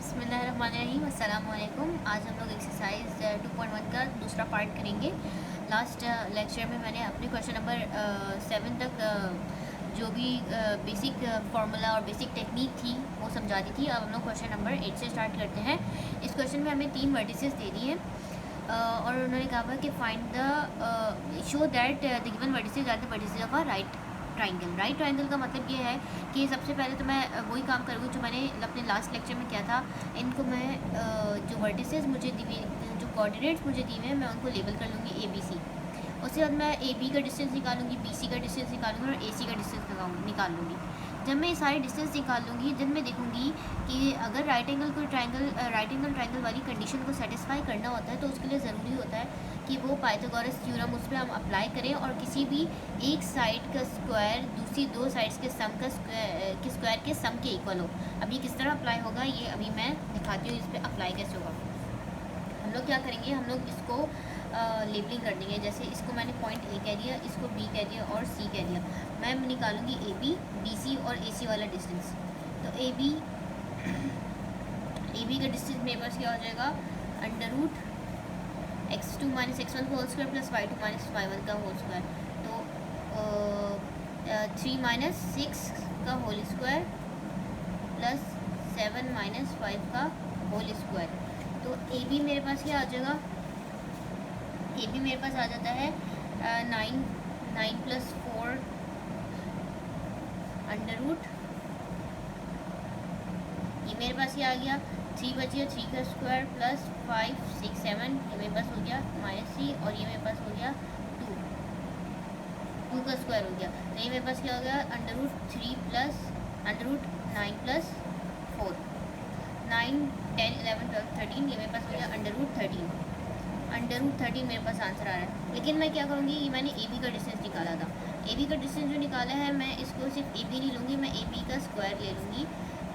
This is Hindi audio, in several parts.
बिस्मिल्लाहिर्रहमानिर्रहीम, अस्सलाम वालेकुम। आज हम लोग एक्सरसाइज 2.1 का दूसरा पार्ट करेंगे। लास्ट लेक्चर में मैंने अपने क्वेश्चन नंबर 7 तक जो भी बेसिक फार्मूला और बेसिक टेक्निक थी वो समझा दी थी। अब हम लोग क्वेश्चन नंबर 8 से स्टार्ट करते हैं। इस क्वेश्चन में हमें 3 वर्टिसेस दे दिए हैं और उन्होंने कहा हुआ कि find the show that the given vertices are the vertices of a right triangle. Right triangle का मतलब ये है कि सबसे पहले तो मैं वही काम करूँगी जो मैंने अपने लास्ट लेक्चर में किया था। इनको मैं जो वर्टिसेस मुझे दिए, जो कोऑर्डिनेट्स मुझे दिए हैं, मैं उनको लेबल कर लूँगी ABC। उसके बाद मैं AB का डिस्टेंस निकालूंगी, BC का डिस्टेंस निकालूंगी और AC का डिस्टेंस निकाल लूँगी। जब मैं ये सारे डिस्टेंस निकाल लूँगी, जब मैं देखूँगी कि अगर राइट एंगल ट्राइंगल वाली कंडीशन को सेटिस्फाई करना होता है तो उसके लिए ज़रूरी होता है कि वो पाइथागोरस थ्योरम उस पर हम अप्लाई करें और किसी भी एक साइड का स्क्वायर दूसरी दो साइड्स के सम का स्क्वायर के सम के इक्वल हो। अब ये किस तरह अप्लाई होगा ये अभी मैं दिखाती हूँ, इस पर अप्लाई कैसे होगा। हम लोग क्या करेंगे, हम लोग इसको लेबलिंग कर देंगे। जैसे इसको मैंने पॉइंट A कह दिया, इसको B कह दिया और C कह दिया। मैं निकालूंगी AB, BC और AC वाला डिस्टेंस। तो AB का डिस्टेंस मेरे पास क्या हो जाएगा, under root x2 minus x1 का whole square plus y2 minus y1 का होल स्क्वायर। तो 3 माइनस 6 का होल स्क्वायर प्लस 7 माइनस 5 का होल स्क्वायर। तो AB मेरे पास क्या आ जाएगा, AB मेरे पास आ जाता है 9 प्लस 4 अंडर रूट, ये मेरे पास ये आ गया 3 बचिए 3 का स्क्वायर प्लस 5 6 7, ये मेरे पास हो गया माइनस 3 और ये मेरे पास हो गया 2 का स्क्वायर हो गया। तो ये मेरे पास क्या हो गया, under root 3 plus under root 9 plus 4, 9 10 11 12 13, ये मेरे पास हो गया अंडर रूट 13। अंडर रूट 13 मेरे पास आंसर आ रहा है। लेकिन मैं क्या करूँगी, ये मैंने AB का डिस्टेंस निकाला था। AB का डिस्टेंस जो निकाला है मैं इसको सिर्फ AB नहीं लूँगी, मैं AB का स्क्वायर ले लूँगी,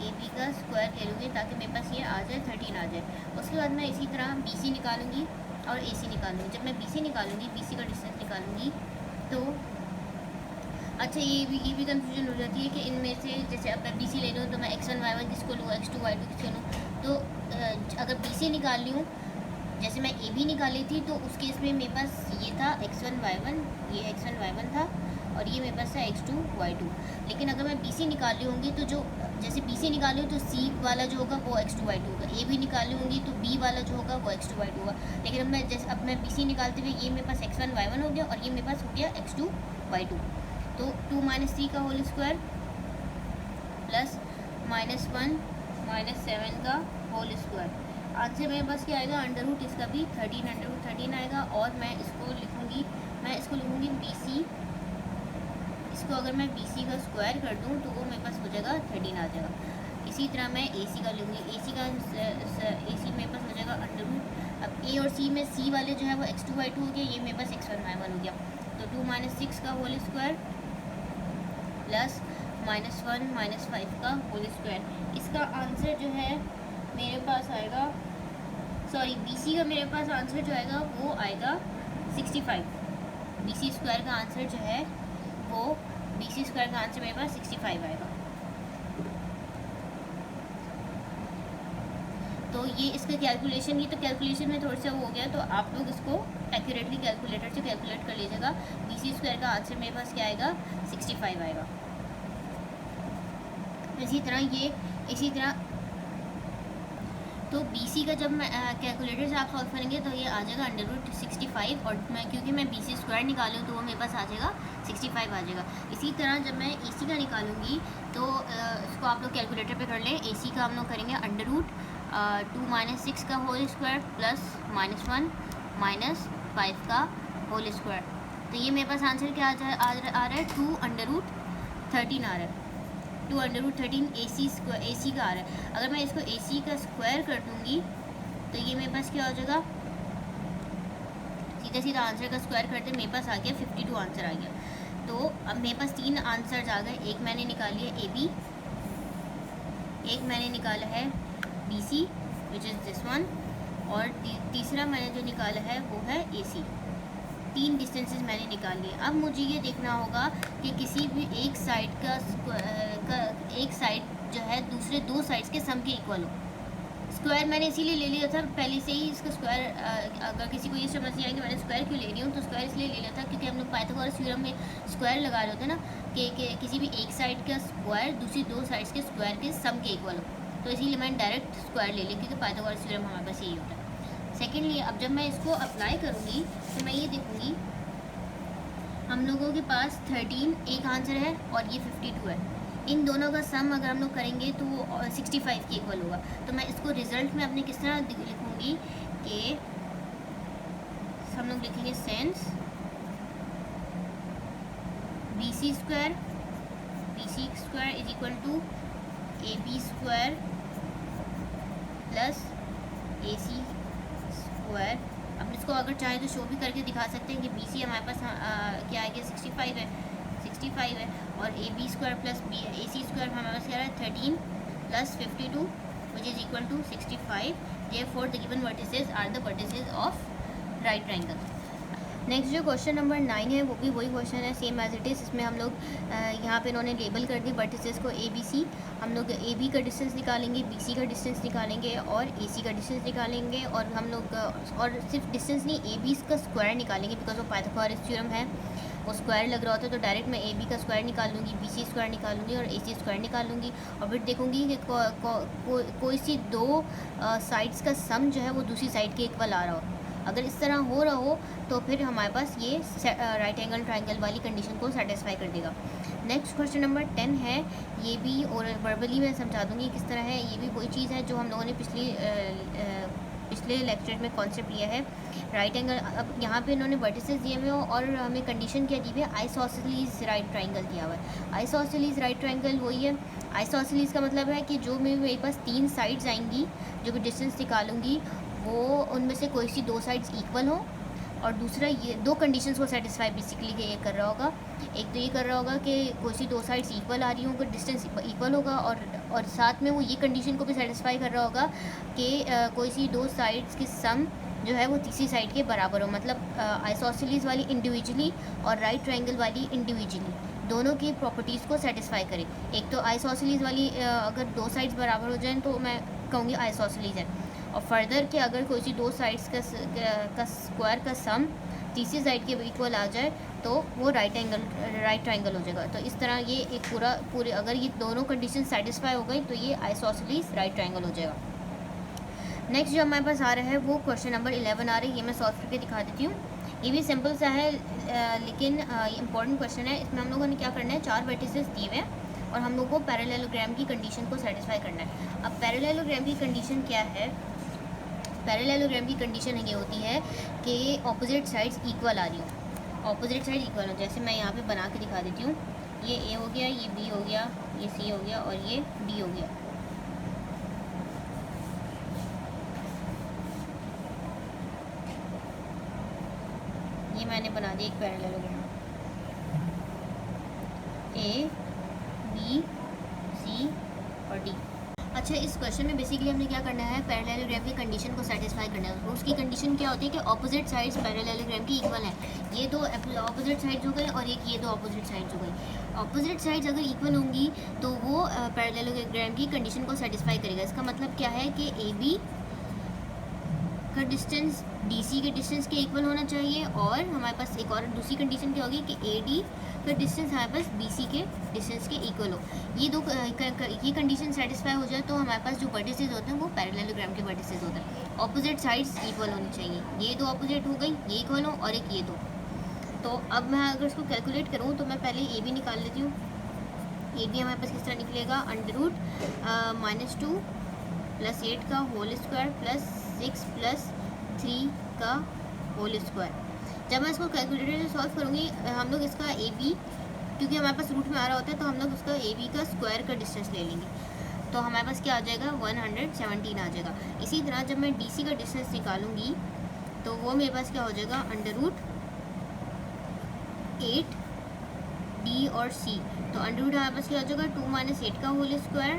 AB का स्क्वायर ले लूँगी ताकि मेरे पास ये आ जाए 13 आ जाए। उसके बाद मैं इसी तरह BC निकालूँगी और AC निकालूँगी। जब मैं BC निकालूँगी, BC का डिस्टेंस निकालूँगी तो अच्छा ये भी कंफ्यूजन हो जाती है कि इनमें से जैसे अब मैं BC ले लूँ तो मैं x1 y1 किसको लूँ, x2 y2 किसको लूँ। तो अगर BC निकाल ली हूँ, जैसे मैं AB निकाली थी तो उस केस में मेरे पास ये था x1 y1, ये x1 y1 था और ये मेरे पास था x2 y2। लेकिन अगर मैं BC निकाल ली होंगी तो जो जैसे BC निकाली हो तो C वाला जो होगा वो x2 y2 होगा, AB निकाली होंगी तो B वाला जो होगा वो x2 y2 होगा। लेकिन अब मैं BC निकालते हुए ये मेरे पास x1 y1 हो गया और ये मेरे पास हो गया x2 y2। तो 2 माइनस 3 का whole square plus minus 1 minus 7 का होल स्क्वायर। आंसर मेरे पास क्या आएगा, अंडर रूट इसका भी 13 अंडर रूट 13 आएगा। और मैं इसको लिखूँगी BC। इसको अगर मैं BC का स्क्वायर कर दूँ तो वो मेरे पास हो जाएगा 13 आ जाएगा। इसी तरह मैं AC का लूँगी, AC मेरे पास हो जाएगा अंडर रूट। अब A और C में C वाले जो है वो x2 y2 हो गया, ये मेरे पास x1 y1 हो गया। तो 2 माइनस 6 का whole square plus minus 1 minus 5 का होल स्क्वायर। इसका आंसर जो है मेरे पास आएगा, सॉरी BC का मेरे पास आंसर जो आएगा वो आएगा 65। BC स्क्वायर का आंसर जो है वो BC स्क्वायर का आंसर मेरे पास 65 आएगा। तो ये इसका कैलकुलेशन, ये तो कैलकुलेशन में थोड़ा सा हो गया, तो आप लोग इसको एक्यूरेटली कैलकुलेटर से कैलकुलेट कर लीजिएगा। BC स्क्वायर का आंसर मेरे पास क्या आएगा, 65 आएगा। इसी तरह तो BC का जब मैं कैलकुलेटर से आप सॉल्व करेंगे तो ये आ जाएगा अंडर रूट 65 और क्योंकि मैं BC स्क्वायर निकालूँ तो वो मेरे पास आ जाएगा 65 आ जाएगा। इसी तरह जब मैं AC का निकालूंगी तो इसको आप लोग कैलकुलेटर पे कर लें। AC का हम लोग करेंगे अंडर रूट 2 माइनस 6 का whole square plus minus 1 minus 5 का होल स्क्वायर। तो ये मेरे पास आंसर क्या आ रहा है, 2 अंडर रूट 13 आ रहा है। 2 अंडर रूट 13 AC का आ रहा है। अगर मैं इसको AC का स्क्वायर कर दूंगी तो ये मेरे पास क्या हो जाएगा, सीधा आंसर का स्क्वायर करते मेरे पास आ गया 52 आंसर आ गया। तो अब मेरे पास 3 आंसर्स आ गए। एक मैंने निकाली है AB, एक मैंने निकाला है BC which is this one, और तीसरा मैंने जो निकाला है वो है AC। 3 डिस्टेंसेस मैंने निकाल लिए। अब मुझे ये देखना होगा कि किसी भी एक साइड का एक साइड जो है दूसरे 2 साइड्स के सम के इक्वल हो। स्क्वायर मैंने इसीलिए ले लिया था पहले से ही इसका स्क्वायर, अगर किसी को ये समझ नहीं आएगी मैंने स्क्वायर क्यों ले रही हूँ, तो स्क्वायर इसलिए ले लिया था क्योंकि हम लोग पाइथागोरस थ्योरम में स्क्वायर लगा रहे होते हैं ना कि किसी भी एक साइड का स्क्वायर दूसरी दो साइड्स के स्क्वायर के सम के इक्वल हो, तो इसीलिए मैंने डायरेक्ट स्क्वायर ले लिया क्योंकि पाइथागोरस थ्योरम हमारे पास यही होता है। सेकेंडली अब जब मैं इसको अप्लाई करूँगी तो मैं ये देखूँगी हम लोगों के पास 13 एक आंसर है और ये 52 है, इन दोनों का सम अगर हम लोग करेंगे तो वो 65 के इक्वल होगा। तो मैं इसको रिजल्ट में अपने किस तरह लिखूँगी कि हम लोग लिखेंगे since BC square is equal to AB square plus AC square. अब इसको अगर चाहे तो शो भी करके दिखा सकते हैं कि BC हमारे पास क्या है कि 65 है और AB square plus AC square हमारे पास क्या है 13 plus 52 which is equal to 65। Therefore the given vertices are the vertices of right triangle। Next जो क्वेश्चन नंबर 9 है वो भी वही क्वेश्चन है सेम एज इट इज़। इसमें हम लोग यहाँ पे इन्होंने लेबल कर दी वर्टिसेस को ABC, हम लोग AB का डिस्टेंस निकालेंगे, BC का डिस्टेंस निकालेंगे और AC का डिस्टेंस निकालेंगे, और हम लोग और सिर्फ डिस्टेंस नहीं AB का स्क्वायर निकालेंगे बिकॉज वो पाइथागोरस थ्योरम है, वो स्क्वायर लग रहा होता है तो डायरेक्ट मैं AB का स्क्वायर निकाल लूँगी, BC स्क्वायर निकाल लूँगी और AC स्क्वायर निकाल लूँगी, और फिर देखूँगी कि कोई सी दो साइड्स का सम जो है वो दूसरी साइड के इक्वल आ रहा हो। अगर इस तरह हो रहा हो तो फिर हमारे पास ये राइट एंगल ट्राइंगल वाली कंडीशन को सेटिस्फाई कर देगा। नेक्स्ट क्वेश्चन नंबर 10 है, ये भी और वर्बली मैं समझा दूँगी किस तरह है। ये भी वही चीज़ है जो हम लोगों ने पिछले लेक्चर में कॉन्सेप्ट लिया है राइट एंगल। अब यहाँ पे इन्होंने वर्टिसेस दिए हुए हो और हमें कंडीशन क्या दी हुई है, आइसोसेलेस राइट ट्राइंगल दिया हुआ है। आइसोसेलेस राइट ट्राइंगल वही है। आइसोसेलेस का मतलब है कि जो मेरे पास 3 साइड्स आएंगी, जो भी डिस्टेंस निकालूंगी वो उनमें से कोई सी 2 साइड्स इक्वल हो, और दूसरा ये 2 कंडीशंस को सेटिस्फाई बेसिकली ये कर रहा होगा। एक तो ये कर रहा होगा कि कोई सी 2 साइड्स इक्वल आ रही होंगी, डिस्टेंस इक्वल होगा, और साथ में वो ये कंडीशन को भी सेटिस्फाई कर रहा होगा कि कोई सी 2 साइड्स की सम जो है वो तीसरी साइड के बराबर हो। मतलब आइसोसेलेस वाली इंडिविजुअली और राइट ट्राइंगल वाली इंडिविजुअली दोनों की प्रॉपर्टीज़ को सेटिस्फाई करे। एक तो आइसोसेलेस वाली अगर 2 साइड्स बराबर हो जाएं तो मैं कहूँगी आइसोसेलेस है, और फर्दर कि अगर कोई सी 2 साइड्स का स्क्वायर का सम तीसरी साइड के इक्वल आ जाए तो वो राइट ट्राइंगल हो जाएगा। तो इस तरह ये एक पूरे अगर ये दोनों कंडीशन सेटिस्फाई हो गई तो ये आइसोसेलेस राइट ट्राइंगल हो जाएगा। नेक्स्ट जो हमारे पास आ रहा है वो क्वेश्चन नंबर 11 आ रही है, ये मैं सॉल्व करके दिखा देती हूँ। ये भी सिंपल सा है लेकिन इंपॉर्टेंट क्वेश्चन है। इसमें हम लोगों ने क्या करना है, 4 वर्टिसेस दिए हुए हैं और हम लोग को पैरेललोग्राम की कंडीशन को सेटिस्फाई करना है। अब पैरेललोग्राम की कंडीशन क्या है, पैरेललोग्राम की कंडीशन ये होती है कि ऑपोजिट साइड्स इक्वल आ रही हो, ऑपोजिट साइड इक्वल हो। जैसे मैं यहाँ पे बना के दिखा देती हूँ, ये A हो गया, ये B हो गया, ये C हो गया और ये D हो गया। ये मैंने बना दिया एक पैरेललोग्राम, A B C और D। अच्छा, इस क्वेश्चन में बेसिकली हमने क्या करना है, पैरेललोग्राम की कंडीशन को सेटिस्फाई करना है। उसकी कंडीशन क्या होती है कि ऑपोजिट साइड्स पैरेललोग्राम की इक्वल है। ये 2 ऑपोजिट साइड्स हो गए और एक ये 2 ऑपोजिट साइड्स हो गई। ऑपोजिट साइड्स अगर इक्वल होंगी तो वो पैरेललोग्राम की कंडीशन को सेटिस्फाई करेगा। इसका मतलब क्या है कि AB का डिस्टेंस DC के डिस्टेंस के इक्वल होना चाहिए, और हमारे पास एक और दूसरी कंडीशन क्या होगी कि AD का डिस्टेंस हमारे पास BC के डिस्टेंस के इक्वल हो। ये कंडीशन सेटिस्फाई हो जाए तो हमारे पास जो वर्टिसेस होते हैं वो पैरेललोग्राम के वर्टिसेस होते हैं। ऑपोजिट साइड्स इक्वल होनी चाहिए, ये 2 ऑपोजिट हो गई, ये इक्वल हो और एक ये 2। तो अब मैं अगर इसको कैलकुलेट करूँ तो मैं पहले AB निकाल लेती हूँ। AB हमारे पास किस तरह निकलेगा, √-2 प्लस 8 का होल स्क्वायर प्लस 6 प्लस 3 का होल स्क्वायर। जब मैं इसको कैलकुलेटर से सॉल्व करूँगी हम लोग इसका AB, क्योंकि हमारे पास रूट में आ रहा होता है तो हम लोग उसका AB का स्क्वायर का डिस्टेंस ले लेंगे, तो हमारे पास क्या आ जाएगा 117 आ जाएगा। इसी तरह जब मैं DC का डिस्टेंस निकालूंगी तो वो मेरे पास क्या हो जाएगा, √8 D और C। तो √, हमारे पास क्या हो जाएगा 2 - 8 का होल स्क्वायर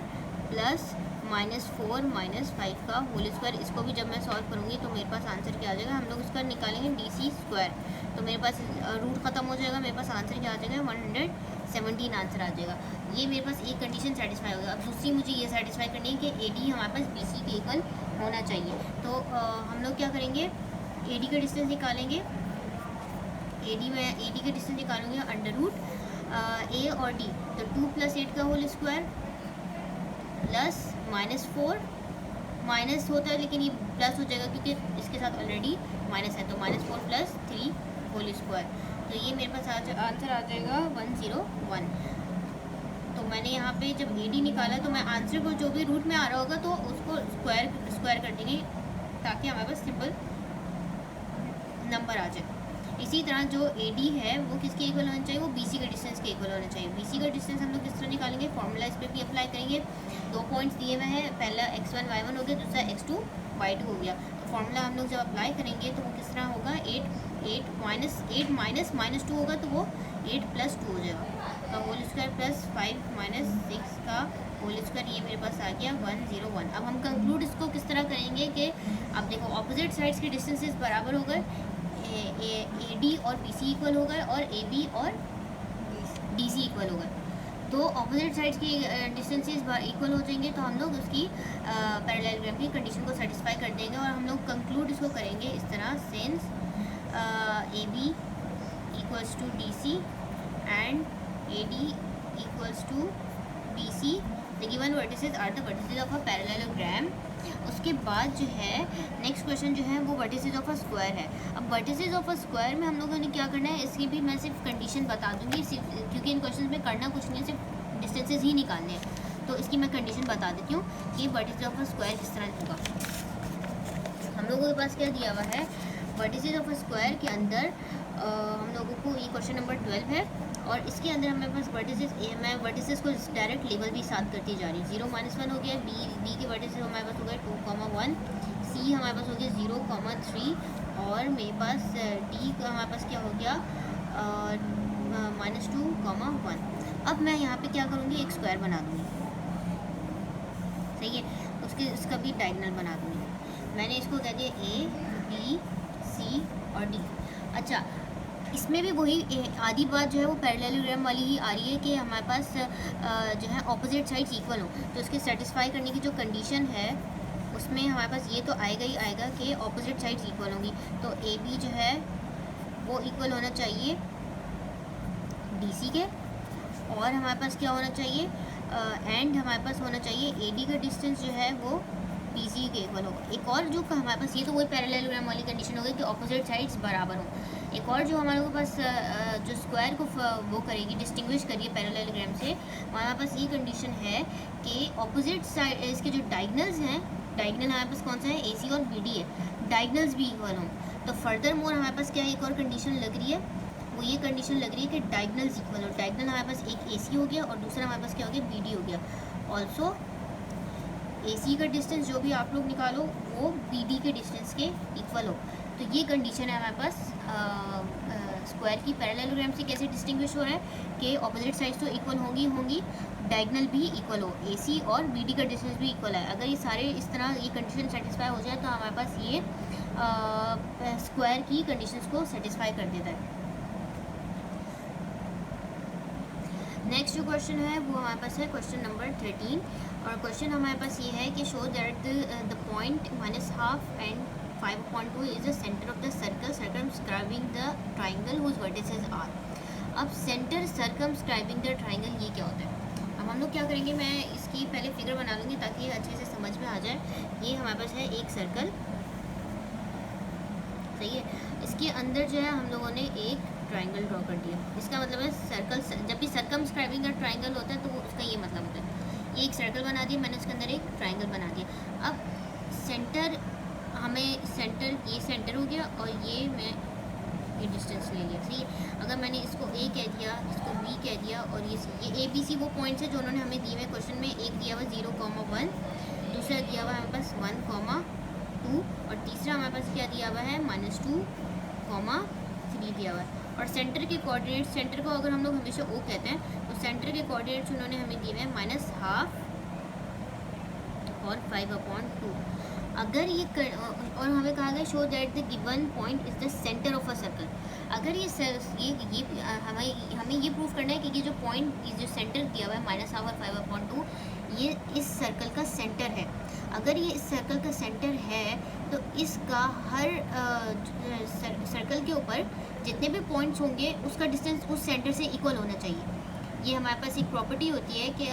प्लस -4 -5 का होल स्क्वायर। इसको भी जब मैं सॉल्व करूँगी तो मेरे पास आंसर क्या आ जाएगा, हम लोग इसका निकालेंगे DC स्क्वायर, तो मेरे पास रूट ख़त्म हो जाएगा, मेरे पास आंसर क्या आ जाएगा 117 आंसर आ जाएगा। ये मेरे पास एक कंडीशन सेटिस्फाई होगा। अब दूसरी मुझे ये सेटिस्फाई करनी है कि AD हमारे पास BC के इक्वल होना चाहिए। तो हम लोग क्या करेंगे, AD का डिस्टेंस निकालेंगे। मैं AD का डिस्टेंस निकालूंगी अंडर रूट A और D, तो 2 + 8 का होल स्क्वायर प्लस -4 माइनस होता है लेकिन ये प्लस हो जाएगा क्योंकि इसके साथ ऑलरेडी माइनस है, तो -4 + 3 होल स्क्वायर, तो ये मेरे पास आंसर आ जाएगा 101। तो मैंने यहाँ पे जब AD निकाला तो मैं आंसर को जो भी रूट में आ रहा होगा तो उसको स्क्वायर कर देंगे ताकि हमारे पास सिंपल नंबर आ जाए। इसी तरह जो AD है वो किसके इक्वल होना चाहिए, वो BC के डिस्टेंस के इक्वल होना चाहिए। BC का डिस्टेंस हम लोग किस तरह निकालेंगे, फॉर्मूला इस पर भी अप्लाई करेंगे। 2 पॉइंट्स दिए हुए हैं, पहला x1 y1 हो गया, दूसरा x2 y2 हो गया। तो फॉर्मूला हम लोग जब अप्लाई करेंगे तो वो किस तरह होगा, 8 माइनस 2 होगा तो वो 8 + 2 हो जाएगा, तो होल स्क्वायर प्लस 5 - 6 का होल स्क्वायर, ये मेरे पास आ गया 101। अब हम कंक्लूड इसको किस तरह करेंगे कि अब देखो ऑपोजिट साइड्स के डिस्टेंसेस बराबर हो गए, AD और BC इक्वल हो गए और AB और DC इक्वल हो गए। तो ऑपोजिट साइड्स की डिस्टेंसेस इक्वल हो जाएंगे तो हम लोग उसकी पैरेललोग्राम की कंडीशन को सेटिस्फाई कर देंगे और हम लोग कंक्लूड इसको करेंगे इस तरह, since AB = DC and AD = BC, the given vertices are the vertices of a parallelogram। उसके बाद जो है नेक्स्ट क्वेश्चन जो है वो वर्टिसेस ऑफ अ स्क्वायर है। अब वर्टिसेस ऑफ अ स्क्वायर में हम लोगों ने क्या करना है, इसकी भी मैं सिर्फ कंडीशन बता दूंगी, क्योंकि इन क्वेश्चन में करना कुछ नहीं है, सिर्फ डिस्टेंसेस ही निकालने हैं। तो इसकी मैं कंडीशन बता देती हूँ कि वर्टिसेस ऑफ अ स्क्वायर किस तरह होगा। हम लोगों के पास क्या दिया हुआ है, वर्टिसेस ऑफ अ स्क्वायर के अंदर हम लोगों को ये क्वेश्चन नंबर 12 है और इसके अंदर हमारे पास वर्टिसेस, मैं वर्टिसेस को डायरेक्ट लेवल भी साथ करती जा रही हूँ। 0 - 1 हो गया, बी के वर्टिसेस हमारे पास हो गए 2, 1, C हमारे पास हो गया 0, 3 और मेरे पास D का हमारे पास क्या हो गया -2, 1। अब मैं यहाँ पे क्या करूँगी, एक स्क्वायर बना दूँगी, सही है, उसका भी डायगोनल बना दूँगी। मैंने इसको कह दिया A, B, C और D। अच्छा, इसमें भी वही आधी बात जो है वो पैरेललोग्राम वाली ही आ रही है कि हमारे पास जो है ऑपोजिट साइड्स इक्वल हो, तो इसके सेटिस्फाई करने की जो कंडीशन है उसमें हमारे पास ये तो आएगा ही आएगा कि ऑपोजिट साइड्स इक्वल होंगी। तो AB जो है वो इक्वल होना चाहिए DC के, और हमारे पास क्या होना चाहिए एंड हमारे पास होना चाहिए AD का डिस्टेंस जो है वो BC के इक्वल होगा। एक और जो हमारे पास, ये तो वही पैरेललोग्राम वाली कंडीशन हो गई कि ऑपोजिट साइड्स बराबर हों। एक और जो हमारे पास जो स्क्वायर को वो करेगी, डिस्टिंग्विश करिए पैरेललोग्राम से, हमारे पास ये कंडीशन है कि ऑपोजिट साइड इसके जो डायगनल्स हैं, डायगनल हमारे पास कौन सा है, AC और BD है, डायगनल्स भी इक्वल हों। तो फर्दर मोर हमारे पास क्या एक और कंडीशन लग रही है, वो ये कंडीशन लग रही है कि डायगनल्स इक्वल हो। डायगनल हमारे पास एक AC हो गया और दूसरा हमारे पास क्या हो गया, BD हो गया। ऑल्सो AC का डिस्टेंस जो भी आप लोग निकालो वो BD के डिस्टेंस के इक्वल हो। तो ये कंडीशन है हमारे पास स्क्वायर की। पैरेललोग्राम से कैसे डिस्टिंग्विश हो रहा है कि ऑपोजिट साइड्स तो इक्वल होंगी, डायगनल भी इक्वल हो, AC और BD का डिस्टेंस भी इक्वल है। अगर ये सारे इस तरह ये कंडीशन सेटिस्फाई हो जाए तो हमारे पास ये स्क्वायर की कंडीशंस को सेटिस्फाई कर देता है। नेक्स्ट जो क्वेश्चन है वो हमारे पास है क्वेश्चन नंबर 13, और क्वेश्चन हमारे पास ये है कि show that the point -12 and 5.2 is the centre of the circle circumscribing the triangle whose vertices are. अब सेंटर सर्कमस्क्राइबिंग द ट्राइंगल ये क्या होता है। अब हम लोग क्या करेंगे, मैं इसकी पहले फिगर बना लूँगी ताकि ये अच्छे से समझ में आ जाए। ये हमारे पास है एक सर्कल, सही है, इसके अंदर जो है हम लोगों ने एक ट्राइंगल ड्रॉ कर दिया। इसका मतलब है सर्कल, जब भी सर्कमस्क्राइबिंग का ट्राइंगल होता है तो उसका ये मतलब होता है। ये एक सर्कल बना दिया मैंने, उसके अंदर एक ट्राइंगल बना दिया। अब सेंटर, हमें सेंटर, ये सेंटर हो गया और ये मैं ये डिस्टेंस ले लिया, ठीक है। अगर मैंने इसको A कह दिया, इसको B कह दिया और ये ABC वो पॉइंट्स है जो उन्होंने हमें दिए हुए क्वेश्चन में। एक दिया हुआ 0,1, दूसरा दिया हुआ हमारे पास 1,2 और तीसरा हमारे पास क्या दिया हुआ है -2, 3 दिया हुआ है। और सेंटर के कोऑर्डिनेट्स, सेंटर को अगर हम लोग हमेशा O कहते हैं तो सेंटर के कोऑर्डिनेट्स उन्होंने हमें दिए हुए हैं -12 और 5/2। अगर ये और हमें कहा गया show that the given point is the centre of a circle. अगर हमें ये प्रूव करना है कि ये जो पॉइंट जो सेंटर दिया हुआ है -1/2 और 5/2 ये इस सर्कल का सेंटर है। अगर ये इस सर्कल का सेंटर है तो इसका हर सर्कल के ऊपर जितने भी पॉइंट्स होंगे उसका डिस्टेंस उस सेंटर से इक्वल होना चाहिए। ये हमारे पास एक प्रॉपर्टी होती है कि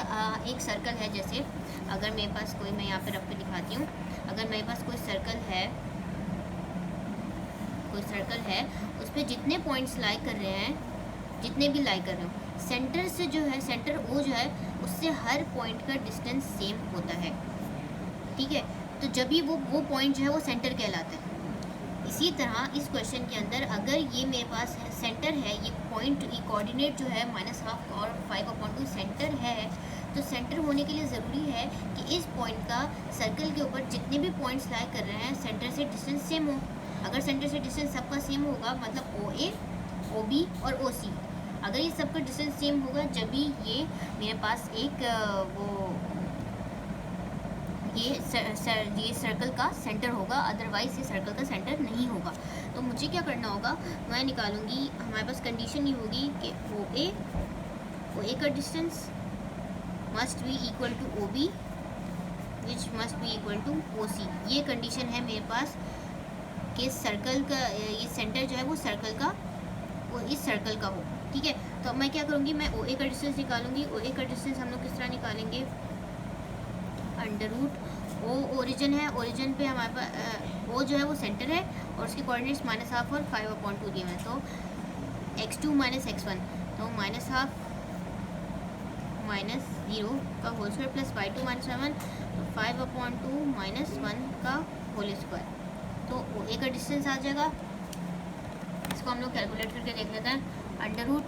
एक सर्कल है, जैसे अगर मेरे पास कोई, मैं यहाँ पे रख के दिखाती हूँ, अगर मेरे पास कोई सर्कल है उस पर जितने पॉइंट्स लाई कर रहे हैं, जितने भी लाई कर रहे हो, सेंटर से जो है, सेंटर ओ जो है उससे हर पॉइंट का डिस्टेंस सेम होता है, ठीक है। तो जब भी वो पॉइंट जो है वो सेंटर कहलाता है। इसी तरह इस क्वेश्चन के अंदर अगर ये मेरे पास सेंटर है, ये पॉइंट, ये कोऑर्डिनेट जो है -1/2 और 5/2 सेंटर है, तो सेंटर होने के लिए ज़रूरी है कि इस पॉइंट का सर्कल के ऊपर जितने भी पॉइंट्स लाई कर रहे हैं सेंटर से डिस्टेंस सेम हो। अगर सेंटर से डिस्टेंस सबका सेम होगा, मतलब OA, OB और OC, अगर ये सबका डिस्टेंस सेम होगा जब भी ये मेरे पास एक ये सर्कल का सेंटर होगा, अदरवाइज़ ये सर्कल का सेंटर नहीं होगा। तो मुझे क्या करना होगा, मैं निकालूंगी, हमारे पास कंडीशन ये होगी कि OA का distance must be equal to OB which must be equal to OC। ये कंडीशन है मेरे पास कि सर्कल का ये सेंटर जो है वो सर्कल का, वो इस सर्कल का हो, ठीक है। तो मैं क्या करूँगी, मैं OA का डिस्टेंस निकालूंगी। OA का डिस्टेंस हम लोग किस तरह निकालेंगे, अंडर रूट O ओरिजिन है, ओरिजिन पे हमारे पास O जो है वो सेंटर है और उसके कोऑर्डिनेट्स -1/2 और 5/2 दिए हुए हैं। तो x2 - x1, तो -1/2 -0 का होल स्क्वायर प्लस y2 - 1, तो 5/2 -1 का होल स्क्वायर। तो OA का डिस्टेंस आ जाएगा, इसको हम लोग कैलकुलेट करके देख लेते हैं। अंडर रूट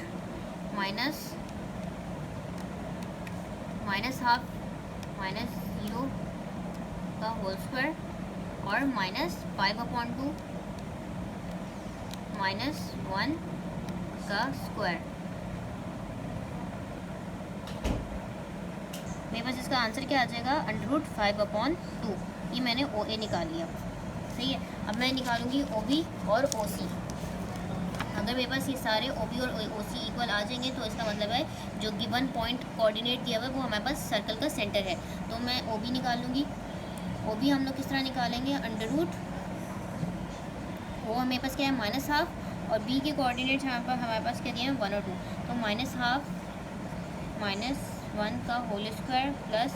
-1/2 -0 का होल स्क्वायर और -5/2 -1 का स्क्वायर। मेरे पास इसका आंसर क्या आ जाएगा, अंडर रूट 5/2। ये मैंने OA निकाल लिया, सही है। अब मैं निकालूंगी OB और OC। अगर मेरे पास ये सारे OB और OC इक्वल आ जाएंगे तो इसका मतलब है जो गिवन पॉइंट कोऑर्डिनेट दिया हुआ है वो हमारे पास सर्कल का सेंटर है। तो मैं OB निकाल लूँगी। OB हम लोग किस तरह निकालेंगे, अंडर रूट O हमारे पास क्या है -1/2 और B के कोऑर्डिनेट्स हमारे पास क्या दिए हैं 1 और 2, तो -1/2 -1 का होल स्क्वायर प्लस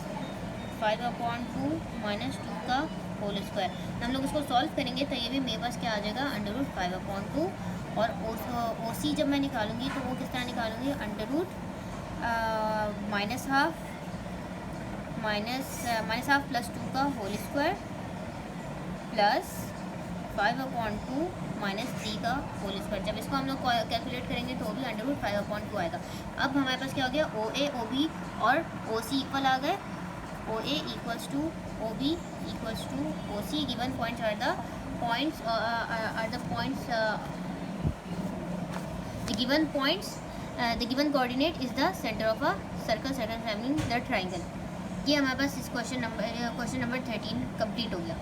5/2 -2 का होल स्क्वायर। हम लोग इसको सॉल्व करेंगे तो ये भी मेरे पास क्या आ जाएगा, अंडर रूट 5/2। और OC जब मैं निकालूंगी तो वो किस तरह निकालूंगी, अंडर रूट -1/2 प्लस 2 का होल स्क्वायर प्लस 5/2 -3 का होल स्क्वायर। जब इसको हम लोग कैलकुलेट करेंगे तो भी अंडर रूट 5/2 आएगा। अब हमारे पास क्या हो गया, OA OB और OC इक्वल आ गए। OA equals to OB equals to OC। Given points are the points the given coordinate is the center of a circle having the triangle। ये हमारे पास इस क्वेश्चन नंबर 13 कंप्लीट हो गया।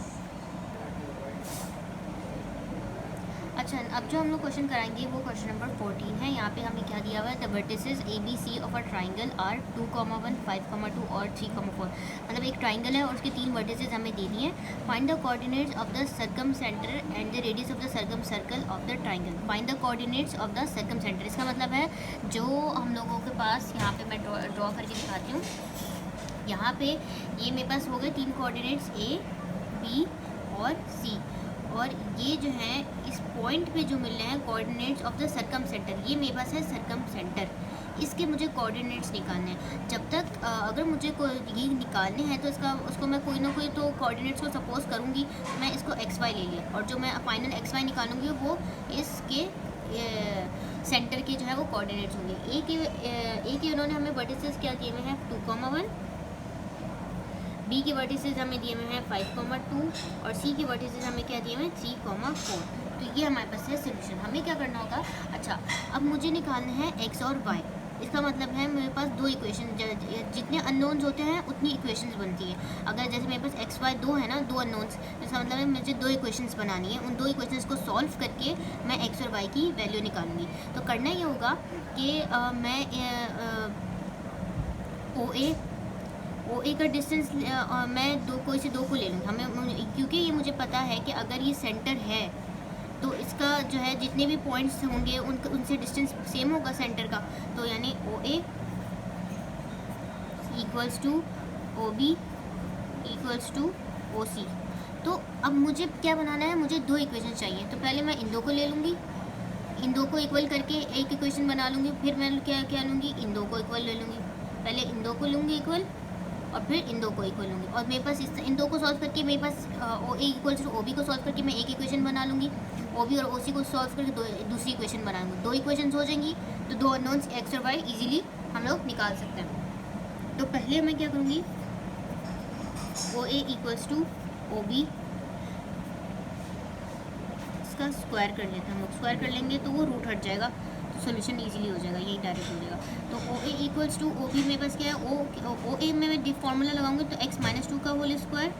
अच्छा, अब जो हम लोग क्वेश्चन कराएंगे वो क्वेश्चन नंबर 14 है। यहाँ पे हमें क्या दिया हुआ है, the vertices ABC of a triangle are 2,1 5,2 और 3,4। मतलब एक ट्राइंगल है और उसके 3 वर्टिसेस हमें दे दिए हैं। Find the coordinates of the circum centre and the radius of the circum circle of the triangle. Find the coordinates of the circum centre, इसका मतलब है जो हम लोगों के पास, यहाँ पे मैं ड्रॉ करके दिखाती हूँ। यहाँ पे ये मेरे पास हो गए 3 कोऑर्डिनेट्स A, B और C, और ये जो है इस पॉइंट पे जो मिल रहे हैं coordinates of the circum centre, ये मेरे पास है सर्कम सेंटर। इसके मुझे कोऑर्डिनेट्स निकालने हैं। जब तक अगर मुझे ये निकालने हैं तो उसको मैं कोई ना कोई तो कोऑर्डिनेट्स को सपोज करूँगी। मैं इसको XY ले लिया और जो मैं फाइनल XY निकालूंगी वो इसके सेंटर के जो है वो कोऑर्डिनेट्स होंगे। ए के उन्होंने हमें वर्टिसेस क्या दिए हुए हैं, 2,1। B के वर्टिसेस हमें दिए हुए हैं 5,2 और C के वर्टिसेस हमें क्या दिए हुए हैं 3,4। तो ये हमारे पास है सोल्यूशन। हमें क्या करना होगा, अच्छा अब मुझे निकालने हैं X और Y। इसका मतलब है मेरे पास दो इक्वेशन, जितने अननोन्स होते हैं उतनी इक्वेशंस बनती है। अगर जैसे मेरे पास एक्स वाई दो है ना, दो अननोन्स, इसका मतलब है मुझे दो इक्वेशंस बनानी है। उन दो इक्वेशंस को सॉल्व करके मैं एक्स और वाई की वैल्यू निकालूंगी। तो करना ये होगा कि मैं ओ ए का डिस्टेंस मैं कोई से दो को ले लूँगी। हमें क्योंकि ये मुझे पता है कि अगर ये सेंटर है तो इसका जो है जितने भी पॉइंट्स होंगे उनसे डिस्टेंस सेम होगा सेंटर का। तो यानी O A equals to O B equals to O C. तो अब मुझे क्या बनाना है, मुझे दो इक्वेशन चाहिए। तो पहले मैं इन दो को ले लूँगी, इन दो को इक्वल करके एक इक्वेशन बना लूँगी। फिर मैं क्या लूँगी, इन दो को इक्वल ले लूँगी। पहले इन दो को लूँगी इक्वल और फिर इन दो को इक्वल लूँगी। और मेरे पास इन दो को सॉल्व करके मेरे पास ओ A equals to O B को सॉल्व करके मैं एक इक्वेशन बना लूँगी। ओ बी और ओ सी को सॉल्व करके दूसरी इक्वेशन बना लूँगी। दो इक्वेशन हो जाएंगी तो दो अननोन्स एक्स और वाई इजीली हम लोग निकाल सकते हैं। तो पहले मैं क्या करूँगी, ओ A equals to O B, इसका स्क्वायर कर लेते हैं हम लोग। स्क्वायर कर लेंगे तो वो रूट हट जाएगा, तो सोल्यूशन इजीली हो जाएगा, यही डायरेक्ट हो जाएगा। तो ओ A equals to O B मेरे पास क्या है, ओ ए में मैं फॉर्मूला लगाऊंगी तो एक्स माइनस टू का whole square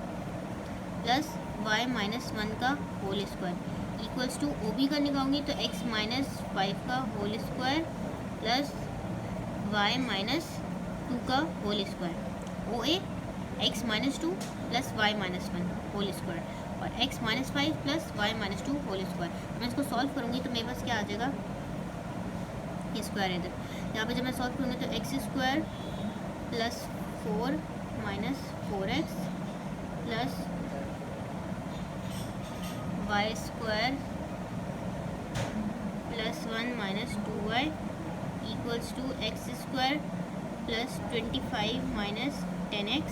plus y minus one का whole square equals to O B का निकालूंगी तो एक्स माइनस फाइव का whole square plus y minus two का whole square. O A x minus two plus y minus one whole square और x minus five plus y minus two whole square. मैं इसको सॉल्व करूँगी तो मेरे पास क्या आ जाएगा, ये स्क्वायर है इधर। यहाँ पे जब मैं सॉल्व करूँगी तो x square plus four minus four x plus y square plus one minus two y equals to x square plus 25 minus 10x,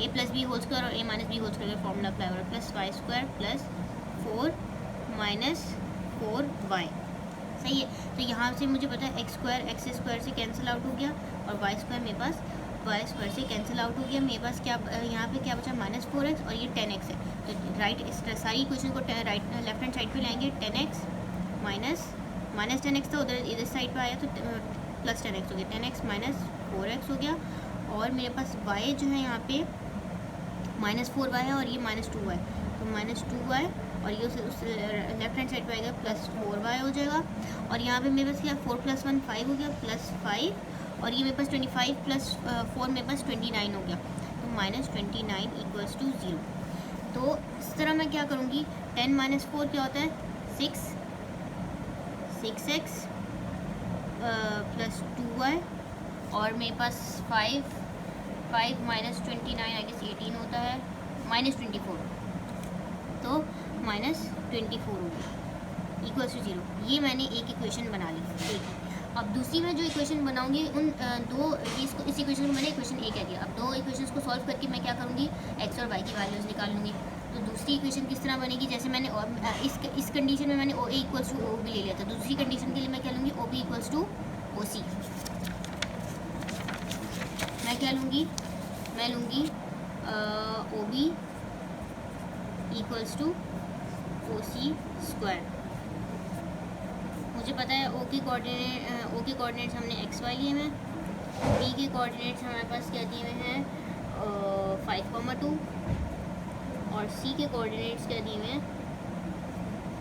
a plus b whole square और a minus b whole square का फॉर्मूला अप्लाई हो रहा है, plus y square plus 4 minus 4y। सही है। तो यहाँ से मुझे पता है एक्स स्क्वायर से कैंसिल आउट हो गया और वाई स्क्वायर मेरे पास वाई स्क्वायर से कैंसिल आउट हो गया। मेरे पास क्या यहाँ पे क्या बचा, माइनस 4x और ये 10x है। तो राइट इस सारी इक्वेशन को राइट लेफ्ट हैंड साइड पे लाएंगे। 10x माइनस 10x था, उधर इधर साइड पे आया तो प्लस 10x हो गया। 10x माइनस 4x हो गया और मेरे पास y जो है यहाँ पे माइनस 4y है और ये माइनस 2y, तो माइनस 2y और ये उस लेफ्ट हैंड साइड पे आएगा प्लस 4y हो जाएगा। और यहाँ पे मेरे पास क्या 4 + 1 5 हो गया प्लस 5 और ये मेरे पास 25 प्लस 4 मेरे पास 29 हो गया, तो माइनस 29 इक्वल्स टू 0। तो इस तरह मैं क्या करूँगी, 10 माइनस 4 क्या होता है 6x प्लस 2y और मेरे पास 5 माइनस 29 आई गेस 18 होता है, माइनस 24, तो माइनस 24 हो गया इक्वल्स टू 0। ये मैंने एक इक्वेशन बना ली। ठीक है, अब दूसरी मैं जो इक्वेशन बनाऊंगी उन इस इक्वेशन को मैंने इक्वेशन ए कह दिया। अब दो इक्वेशंस को सॉल्व करके मैं क्या करूँगी, एक्स और वाई की वैल्यूज़ निकाल लूँगी। तो दूसरी इक्वेशन किस तरह बनेगी, जैसे मैंने इस कंडीशन में मैंने ओ A equals to O B ले लिया था, दूसरी कंडीशन के लिए मैं क्या लूँगी, O B equals to O C. मैं क्या लूँगी, मैं लूँगी O B equals to O C square. मुझे पता है ओ के कोऑर्डिनेट्स हमने एक्स वाई लिए हैं, बी के कोऑर्डिनेट्स हमारे पास क्या दिए हुए हैं 5,2 और सी के कोऑर्डिनेट्स क्या दिए हुए हैं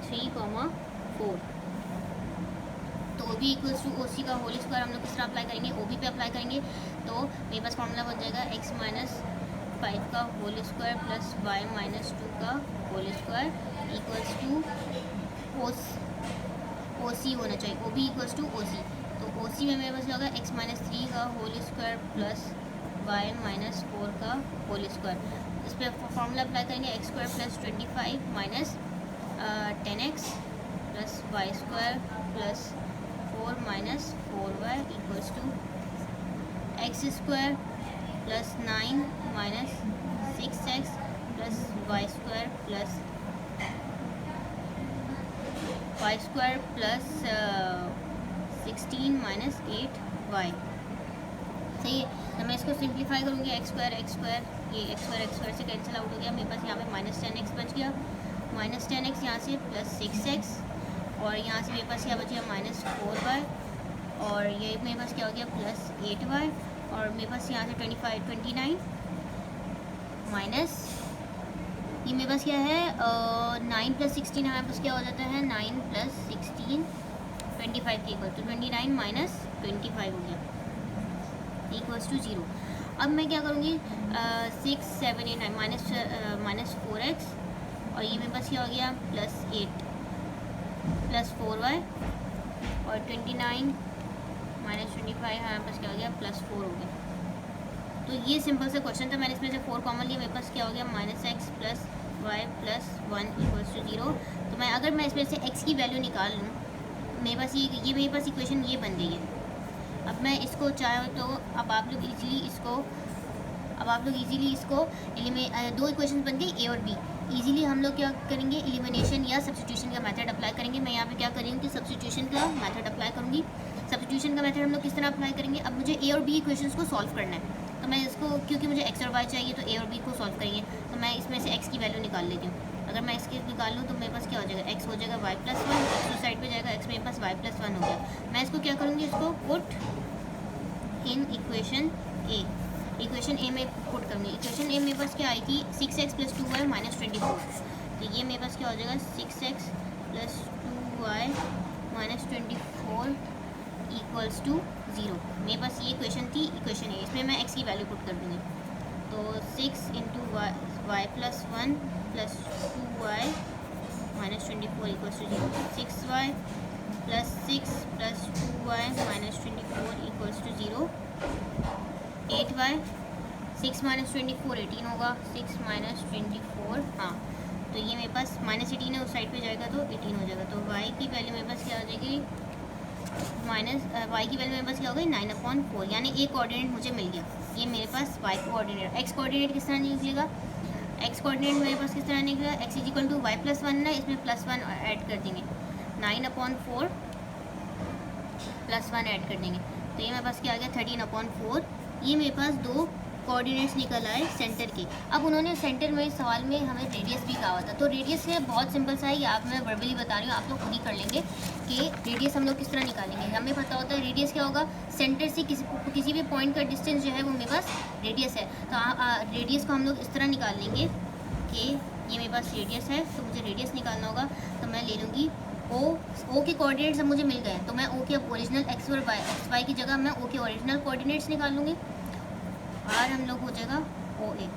3,4। तो O B equals to O C का होल स्क्वायर हम लोग किस तरह अप्लाई करेंगे, ओ बी पे अप्लाई करेंगे। तो मेरे पास फॉर्मूला बन जाएगा एक्स माइनस 5 का whole square plus y minus 2 का whole square equals to O C होना चाहिए, O B equals to O C. तो ओ सी में मेरे पास क्या होगा एक्स माइनस 3 का whole square plus y minus 4 का होल स्क्वायर। इस पर फॉर्मूला अप्लाई करेंगे x square plus 25 minus 10x plus y square plus 4 minus 4y equals to x square plus 9 minus 6x plus y square plus y square plus 16 minus 8y। सही है। तो मैं इसको सिंप्लीफाई करूँगी एक्स स्क्वायर ये एक्स स्क्वायर से कैंसिल आउट हो गया। मेरे पास यहाँ पे माइनस 10x बच गया, माइनस 10x यहाँ से प्लस 6x और यहाँ से मेरे पास क्या बच गया माइनस 4y और ये मेरे पास क्या हो गया +8y, और मेरे पास यहाँ से 29 माइनस ये मेरे पास क्या है 9 + 16 हमारे पास क्या हो जाता है 9 + 16 25 के इक्वल, तो 29 माइनस 25 हो गया इक्वल्स टू 0। अब मैं क्या करूँगी 6 7 8 9 माइनस 4x, और ये मेरे पास क्या हो गया +8 + 4y, और 29 माइनस 25 हमारे पास क्या हो गया +4 हो गया। तो ये सिंपल सा क्वेश्चन था, मैंने इसमें से 4 कॉमन लिया, मेरे पास क्या हो गया -x + y + 1 = 0। तो मैं अगर मैं इसमें से x की वैल्यू निकाल लूँ, मेरे पास ये मेरे पास इक्वेशन ये बन गई है। अब मैं इसको चाहे तो अब आप लोग इजीली इसको दो इक्वेशन बन गई a और b। इजीली हम लोग क्या करेंगे एलिमिनेशन या सब्स्टिट्यूशन का मेथड अप्लाई करेंगे। मैं यहाँ पे क्या करूँगी सब्स्टिट्यूशन का मेथड अप्लाई करूँगी। सब्स्टिट्यूशन का मेथड हम लोग किस तरह अप्लाई करेंगे, अब मुझे a और b इक्वेशंस को सॉल्व करना है, तो मैं इसको क्योंकि मुझे x और y चाहिए तो a और b को सॉल्व करेंगे। तो मैं इसमें से x की वैल्यू निकाल लेती हूँ। अगर मैं इसके निकाल लूँ तो मेरे पास क्या हो जाएगा x हो जाएगा y + 1, दूसरी साइड पे जाएगा x, मेरे पास y + 1 हो गया। मैं इसको क्या करूँगी, इसको पुट इन इक्वेशन a में पुट करूँगी। इक्वेशन a मेरे पास क्या आई थी 6x + 2y - 24, तो ये मेरे पास क्या हो जाएगा 6x + 2y - 24 = 0। मेरे पास ये इक्वेशन थी इक्वेशन a, इसमें मैं x की वैल्यू पुट कर दूँगी। तो 6 × y + 1 + 2y - 24 = 0। 6y + 6 + 2y - 24 = 0। 8y 6 - 24 18 होगा, 6 - 24 हाँ, तो ये मेरे पास -18 है, उस साइड पे जाएगा तो 18 हो जाएगा। तो y की वैल्यू मेरे पास क्या हो जाएगी y की वैल्यू मेरे पास क्या हो गई 9/4, यानी एक कोऑर्डिनेट मुझे मिल गया। ये मेरे पास y कोऑर्डिनेट। x कोऑर्डिनेट किस तरह निकलेगा, x कोऑर्डिनेट मेरे पास किस तरह निकलेगा x = y + 1 ना, इसमें +1 ऐड कर देंगे, 9/4 +1 ऐड कर देंगे, तो ये मेरे पास क्या आ गया 13/4। ये मेरे पास दो कोऑर्डिनेट्स निकल आए सेंटर के। अब उन्होंने सेंटर में सवाल में हमें रेडियस भी कहा हुआ था, तो रेडियस है बहुत सिंपल सा है, ये आप मैं वर्बली बता रही हूँ, आप लोग खुद ही कर लेंगे कि रेडियस हम लोग किस तरह निकालेंगे। हमें पता होता है रेडियस क्या होगा, सेंटर से किसी भी पॉइंट का डिस्टेंस जो है वो मेरे पास रेडियस है। तो रेडियस को हम लोग इस तरह निकाल लेंगे कि ये मेरे पास रेडियस है, तो मुझे रेडियस निकालना होगा, तो मैं ले लूँगी ओ के कोऑर्डिनेट्स अब मुझे मिल गए, तो मैं ओ के ओरिजिनल एक्स और वाई की जगह मैं ओ के ओरिजिनल कोऑर्डिनेट्स निकाल लूँगी। आर हम लोग हो जाएगा ओ ए,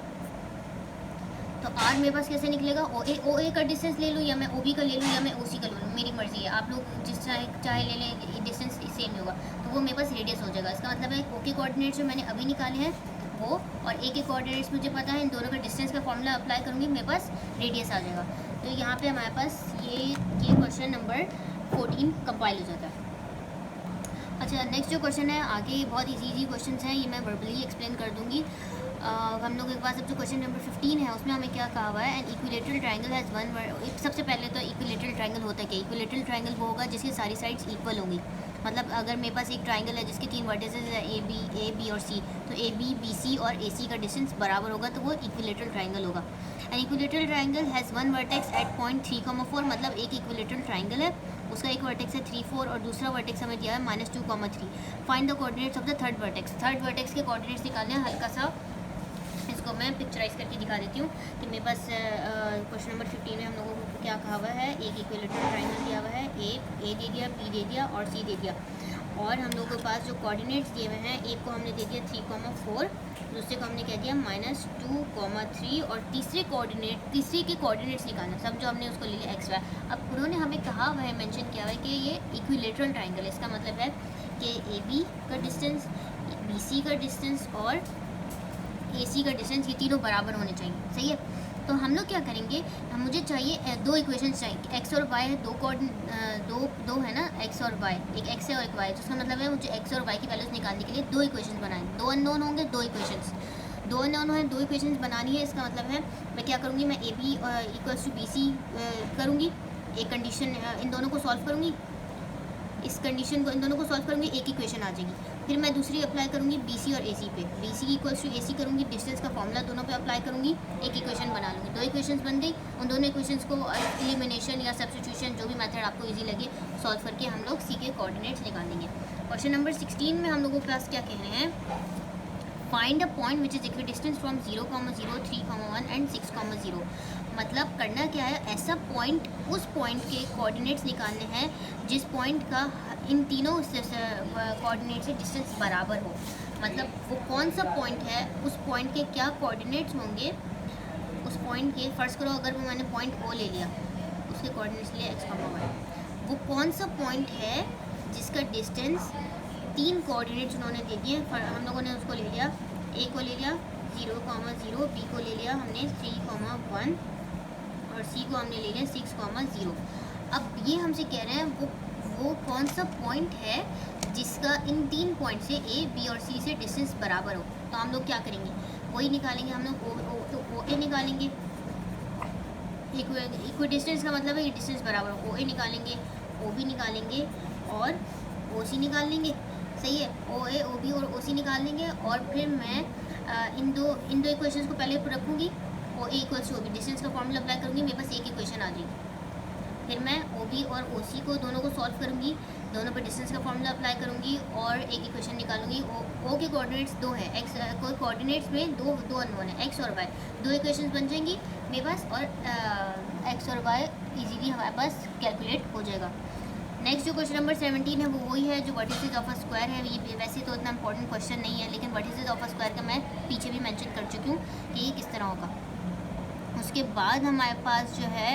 तो आर मेरे पास कैसे निकलेगा ओ ए का डिस्टेंस ले लूँ, या मैं ओ बी का ले लूँ, या मैं ओ सी का ले लूँ, मेरी मर्ज़ी है। आप लोग जिस चाहे ले लें, डिस्टेंस सेम ही होगा, तो वो मेरे पास रेडियस हो जाएगा। इसका मतलब है ओ के कोऑर्डिनेट्स जो मैंने अभी निकाले हैं वो, और ए के कोऑर्डिनेट्स मुझे पता है, इन दोनों का डिस्टेंस का फॉर्मूला अप्लाई करूँगी, मेरे पास रेडियस आ जाएगा। तो यहाँ पे हमारे पास ये क्वेश्चन नंबर 14 कंपाइल हो जाता है। अच्छा, नेक्स्ट जो क्वेश्चन है आगे बहुत इजी क्वेश्चन हैं, ये मैं वर्बली एक्सप्लेन कर दूँगी। हम लोग के पास अब जो क्वेश्चन नंबर 15 है उसमें हमें क्या कहा हुआ है, N equilateral triangle has one. सबसे पहले तो इक्विलेटरल ट्रायंगल होता है क्या, इक्विलेटरल ट्रायंगल वो होगा जिसकी सारी साइड्स इक्वल होंगी। मतलब अगर मेरे पास एक ट्रायंगल है जिसके 3 वर्टिसेस है ए बी और सी, तो ए बी बी सी और ए सी का डिस्टेंस बराबर होगा, तो वो इक्विलेटरल ट्रायंगल होगा। An equilateral triangle has one vertex at point 3,4, मतलब एक इक्विलेटरल ट्रायंगल है, उसका एक वर्टेक्स है 3 4 और दूसरा वर्टेक्स हमें दिया है -2,3। Find the coordinates of the third vertex. Third vertex के कोऑर्डिनेट्स निकालने हैं। हल्का सा इसको मैं पिक्चराइज करके दिखा देती हूँ कि मेरे पास क्वेश्चन नंबर 15 में हम लोगों को क्या कहा हुआ है, एक इक्विलेटरल ट्रायंगल दिया हुआ है, एक ए दे दिया, बी दे दिया और सी दे दिया, और हम लोगों के पास जो कोऑर्डिनेट्स दिए हुए हैं, एक को हमने दे दिया 3,4, दूसरे को हमने कह दिया -2,3, और तीसरे के कोऑर्डिनेट्स निकालना, सब जो हमने उसको ले लिया एक्स वाई। अब उन्होंने हमें कहा हुआ है, मेंशन किया हुआ है कि ये इक्विलेटरल ट्रायंगल है। इसका मतलब है कि ए बी का डिस्टेंस, बी सी का डिस्टेंस और ए सी का डिस्टेंस, ये तीनों बराबर होने चाहिए। सही है, तो हम लोग क्या करेंगे, मुझे चाहिए दो इक्वेशंस चाहिए, एक्स और वाई है, दो है ना, एक्स और वाई, एक एक्स है और एक वाई, तो उसका मतलब है मुझे एक्स और वाई की वैल्यूज निकालने के लिए दो इक्वेशंस बनाएंगे। दो अननोन होंगे, दो इक्वेशंस बनानी है। इसका मतलब है मैं क्या करूँगी, मैं A B equals to B C करूँगी, एक कंडीशन इन दोनों को सॉल्व करूँगी, इस कंडीशन को, इन दोनों को सॉल्व करूँगी, एक इक्वेशन आ जाएगी। फिर मैं दूसरी अप्लाई करूँगी BC और AC पे, BC इक्वल्स टू AC करूँगी, डिस्टेंस का फॉर्मूला दोनों पे अप्लाई करूँगी, एक इक्वेशन बना लूँगी। 2 इक्वेशंस बन गई। उन दोनों इक्वेशंस को एलिमिनेशन या सब्स्टिट्यूशन, जो भी मेथड आपको ईजी लगे, सॉल्व करके हम लोग C के कोऑर्डिनेट्स निकालेंगे। क्वेश्चन नंबर 16 में हम लोगों के पास क्या कह रहे हैं, find a point which is equidistance from 0, 0, 3, 1 and 6, 0। मतलब करना क्या है, ऐसा पॉइंट, उस पॉइंट के कोऑर्डिनेट्स निकालने हैं जिस पॉइंट का इन तीनों कोऑर्डिनेट से डिस्टेंस बराबर हो। मतलब वो कौन सा पॉइंट है, उस पॉइंट के क्या कोऑर्डिनेट्स होंगे, उस पॉइंट के, फर्स्ट करो अगर मैंने पॉइंट O ले लिया, उसके कोऑर्डिनेट्स लिए x, y, वो कौन सा पॉइंट है जिसका डिस्टेंस 3 कोऑर्डिनेट्स उन्होंने दे दिए। हम लोगों ने उसको ले लिया, A को ले लिया 0, 0, B को ले लिया हमने 3, 1 और C को हमने ले लिया 6, 0। अब ये हमसे कह रहे हैं वो कौन सा पॉइंट है जिसका इन 3 पॉइंट से A, B और C से डिस्टेंस बराबर हो। तो हम लोग क्या करेंगे, वही निकालेंगे हम लोग, OA निकालेंगे। इक्वी डिस्टेंस का मतलब है ये डिस्टेंस बराबर हो, OA निकालेंगे, OB निकालेंगे और OC निकाल लेंगे। सही है, OA, OB और OC निकाल लेंगे। और फिर मैं इन दो इक्वेशंस को पहले रखूँगी, OA equals to OB, distance का फॉर्मूला अप्लाई करूँगी, मेरे पास एक इक्वेशन आ जाएगी। फिर मैं OB और OC को दोनों को सॉल्व करूँगी, दोनों पे डिस्टेंस का फॉर्मूला अप्लाई करूँगी और एक इक्वेशन निकालूंगी। O के कोऑर्डिनेट्स 2 है, x कोई कोऑर्डिनेट्स में दो अननोन है, x और y। 2 इक्वेशंस बन जाएंगी मेरे पास और x और y इजीली हमारे पास कैलकुलेट हो जाएगा। नेक्स्ट जो क्वेश्चन नंबर 17 है वो वही है जो वर्टिसेस ऑफ अ स्क्वायर है। ये वैसे तो इतना इंपॉर्टेंट क्वेश्चन नहीं है, लेकिन वर्टिसेस ऑफ अ स्क्वायर का मैं पीछे भी मेंशन कर चुकी हूँ कि ये किस तरह होगा। उसके बाद हमारे पास जो है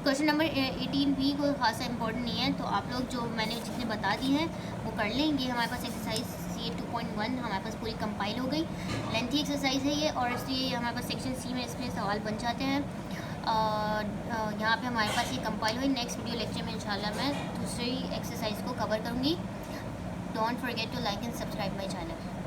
क्वेश्चन नंबर 18 भी कोई खासा इंपॉर्टेंट नहीं है, तो आप लोग जो मैंने जितने बता दी हैं वो कर लेंगे। हमारे पास एक्सरसाइज C 2.1 हमारे पास पूरी कंपाइल हो गई। लेंथी एक्सरसाइज है ये, और इसलिए हमारे पास सेक्शन C में इसमें सवाल बन जाते हैं। यहाँ पे हमारे पास ये कंपाइल हुई। नेक्स्ट वीडियो लेक्चर में इंशाल्लाह मैं दूसरी एक्सरसाइज को कवर करूँगी। Don't forget to like and subscribe my channel.